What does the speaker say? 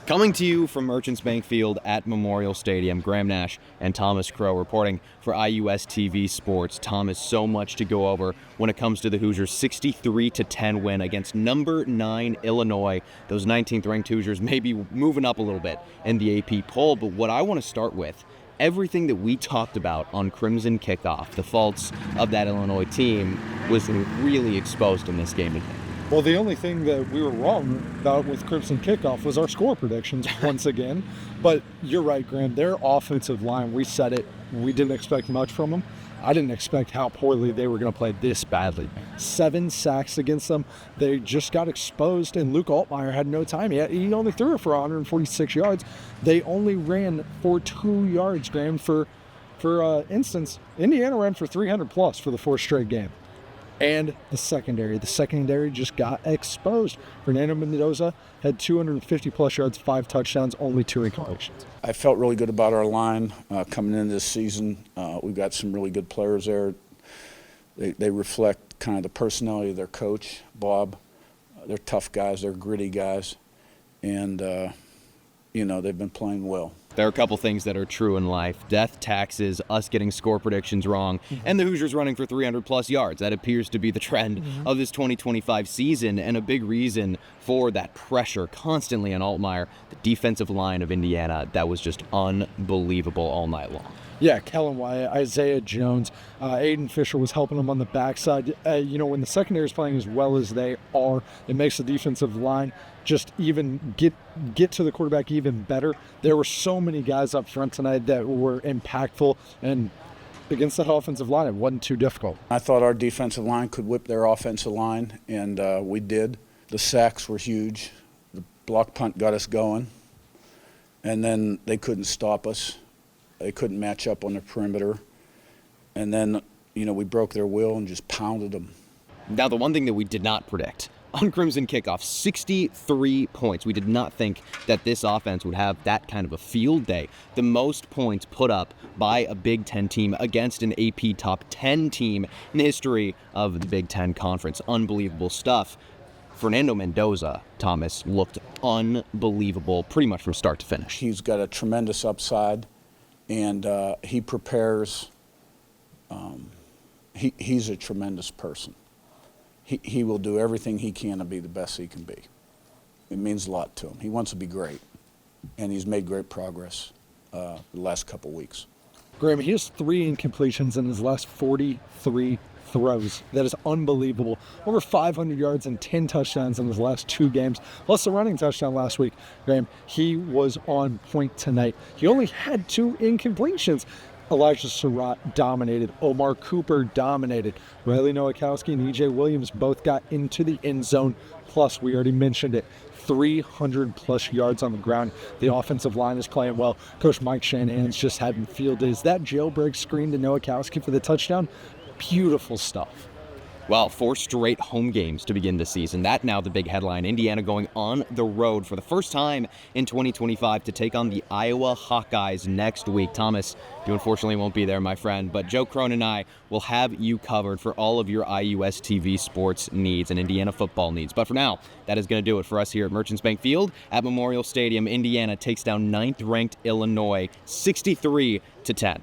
Coming to you from Merchants Bank Field at Memorial Stadium, Graham Nash and Thomas Crow reporting for IUSTV Sports. Thomas, so much to go over when it comes to the Hoosiers' 63-10 win against number 9 Illinois. Those 19th-ranked Hoosiers may be moving up a little bit in the AP poll, but what I want to start with, everything that we talked about on Crimson Kickoff, the faults of that Illinois team, was really exposed in this game today. Well, the only thing that we were wrong about with Crimson Kickoff was our score predictions once again. But you're right, Graham. Their offensive line, we said it, we didn't expect much from them. I didn't expect how poorly they were going to play this badly. 7 sacks against them. They just got exposed, and Luke Altmaier had no time. He only threw it for 146 yards. They only ran for 2 yards, Graham. For instance, Indiana ran for 300-plus for the 4th straight game. And the secondary just got exposed. Fernando Mendoza had 250-plus yards, 5 touchdowns, only 2 incompletions. I felt really good about our line coming into this season. We've got some really good players there. They reflect kind of the personality of their coach, Bob. They're tough guys. They're gritty guys. And, they've been playing well. There are a couple things that are true in life. Death, taxes, us getting score predictions wrong, and the Hoosiers running for 300-plus yards. That appears to be the trend of this 2025 season, and a big reason for that pressure constantly on Altmaier, the defensive line of Indiana, that was just unbelievable all night long. Yeah, Kellen Wyatt, Isaiah Jones, Aiden Fisher was helping them on the backside. When the secondary is playing as well as they are, it makes the defensive line just even get to the quarterback even better. There were so many guys up front tonight that were impactful, and against that offensive line, it wasn't too difficult. I thought our defensive line could whip their offensive line, and we did. The sacks were huge. The block punt got us going, and then they couldn't stop us. They couldn't match up on the perimeter. And then, we broke their will and just pounded them. Now, the one thing that we did not predict on Crimson Kickoff, 63 points. We did not think that this offense would have that kind of a field day. The most points put up by a Big Ten team against an AP top 10 team in the history of the Big Ten Conference. Unbelievable stuff. Fernando Mendoza, Thomas, looked unbelievable pretty much from start to finish. He's got a tremendous upside, and he prepares. He's a tremendous person. He will do everything he can to be the best he can be. It means a lot to him. He wants to be great, and he's made great progress the last couple weeks. Graham, he has 3 incompletions in his last 43 throws. That is unbelievable. Over 500 yards and 10 touchdowns in his last 2 games, plus the running touchdown last week. Graham, he was on point tonight. He only had 2 incompletions. Elijah Surratt dominated. Omar Cooper dominated. Riley Nowakowski and E.J. Williams both got into the end zone. Plus, we already mentioned it, 300-plus yards on the ground. The offensive line is playing well. Coach Mike Shanahan's just having field days. That jailbreak screen to Nowakowski for the touchdown, beautiful stuff. Well, 4 straight home games to begin the season. That now the big headline. Indiana going on the road for the first time in 2025 to take on the Iowa Hawkeyes next week. Thomas, you unfortunately won't be there, my friend, but Joe Crone and I will have you covered for all of your IUSTV sports needs and Indiana football needs. But for now, that is going to do it for us here at Merchants Bank Field at Memorial Stadium. Indiana takes down 9th-ranked Illinois 63-10.